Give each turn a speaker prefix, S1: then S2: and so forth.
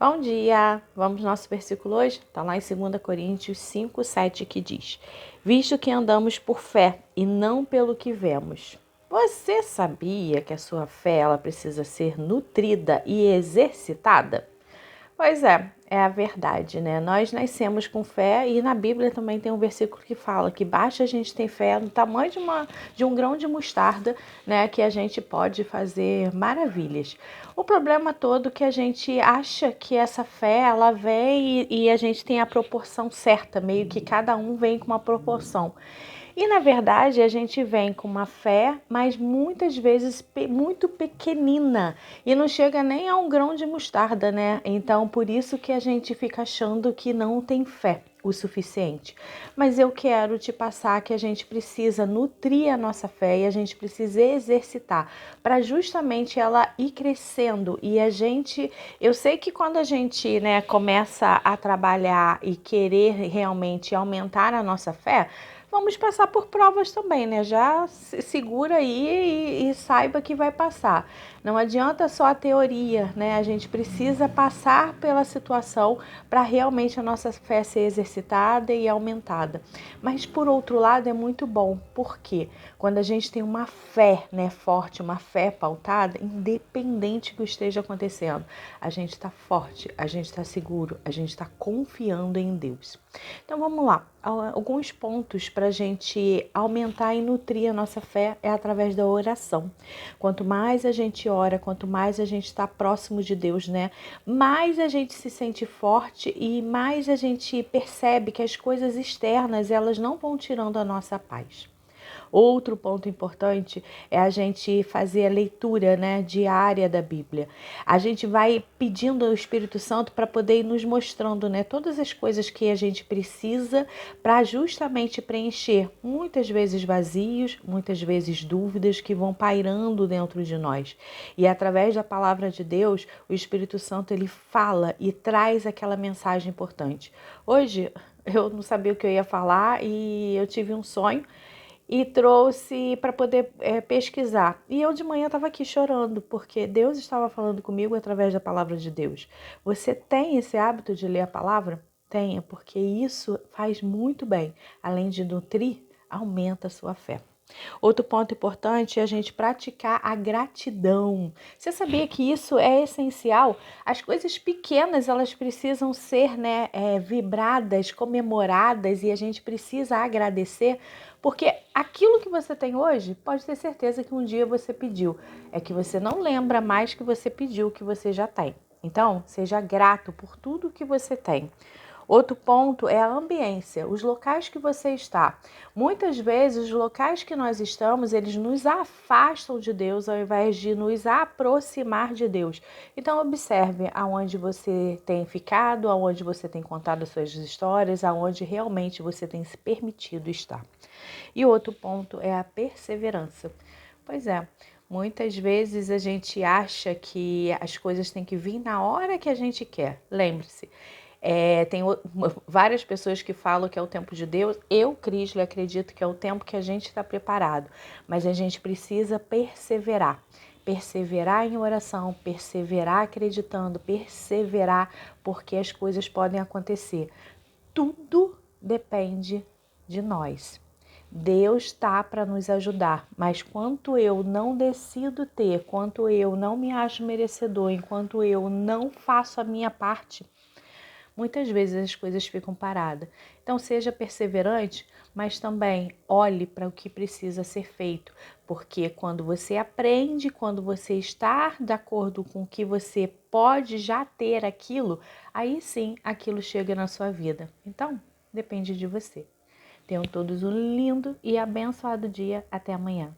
S1: Bom dia! Vamos ao nosso versículo hoje? Está lá em 2 Coríntios 5, 7, que diz: Visto que andamos por fé e não pelo que vemos. Você sabia que a sua fé ela precisa ser nutrida e exercitada? Pois é a verdade, né? Nós nascemos com fé e na Bíblia também tem um versículo que fala que basta a gente ter fé no tamanho de um grão de mostarda, né? Que a gente pode fazer maravilhas. O problema todo é que a gente acha que essa fé, ela vem e a gente tem a proporção certa, meio que cada um vem com uma proporção. E na verdade a gente vem com uma fé, mas muitas vezes muito pequenina e não chega nem a um grão de mostarda, né? Então por isso que a gente fica achando que não tem fé o suficiente. Mas eu quero te passar que a gente precisa nutrir a nossa fé e a gente precisa exercitar para justamente ela ir crescendo. E eu sei que quando a gente, né, começa a trabalhar e querer realmente aumentar a nossa fé, vamos passar por provas também, né? Já segura aí e saiba que vai passar. Não adianta só a teoria, né? A gente precisa passar pela situação para realmente a nossa fé ser exercitada e aumentada. Mas por outro lado é muito bom, porque quando a gente tem uma fé, né, forte, uma fé pautada, independente do que esteja acontecendo, a gente está forte, a gente está seguro, a gente está confiando em Deus. Então vamos lá, alguns pontos para a gente aumentar e nutrir a nossa fé é através da oração. Quanto mais a gente ora, quanto mais a gente está próximo de Deus, né? Mais a gente se sente forte e mais a gente percebe que as coisas externas elas não vão tirando a nossa paz. Outro ponto importante é a gente fazer a leitura, né, diária da Bíblia. A gente vai pedindo ao Espírito Santo para poder ir nos mostrando, né, todas as coisas que a gente precisa para justamente preencher muitas vezes vazios, muitas vezes dúvidas que vão pairando dentro de nós. E através da palavra de Deus, o Espírito Santo ele fala e traz aquela mensagem importante. Hoje eu não sabia o que eu ia falar e eu tive um sonho e trouxe para poder pesquisar. E eu de manhã estava aqui chorando, porque Deus estava falando comigo através da palavra de Deus. Você tem esse hábito de ler a palavra? Tenha, porque isso faz muito bem. Além de nutrir, aumenta a sua fé. Outro ponto importante é a gente praticar a gratidão. Você sabia que isso é essencial? As coisas pequenas, elas precisam ser, né, vibradas, comemoradas e a gente precisa agradecer, porque aquilo que você tem hoje, pode ter certeza que um dia você pediu. É que você não lembra mais que você pediu o que você já tem. Então, seja grato por tudo que você tem. Outro ponto é a ambiência, os locais que você está. Muitas vezes, os locais que nós estamos, eles nos afastam de Deus ao invés de nos aproximar de Deus. Então, observe aonde você tem ficado, aonde você tem contado as suas histórias, aonde realmente você tem se permitido estar. E outro ponto é a perseverança. Pois é, muitas vezes a gente acha que as coisas têm que vir na hora que a gente quer. Lembre-se, tem várias pessoas que falam que é o tempo de Deus. Eu, Cristo, acredito que é o tempo que a gente está preparado. Mas a gente precisa perseverar. Perseverar em oração, perseverar acreditando, perseverar porque as coisas podem acontecer. Tudo depende de nós. Deus está para nos ajudar, mas quanto eu não decido ter, quanto eu não me acho merecedor, enquanto eu não faço a minha parte, muitas vezes as coisas ficam paradas. Então seja perseverante, mas também olhe para o que precisa ser feito, porque quando você aprende, quando você está de acordo com o que você pode já ter aquilo, aí sim aquilo chega na sua vida. Então, depende de você. Tenham todos um lindo e abençoado dia. Até amanhã.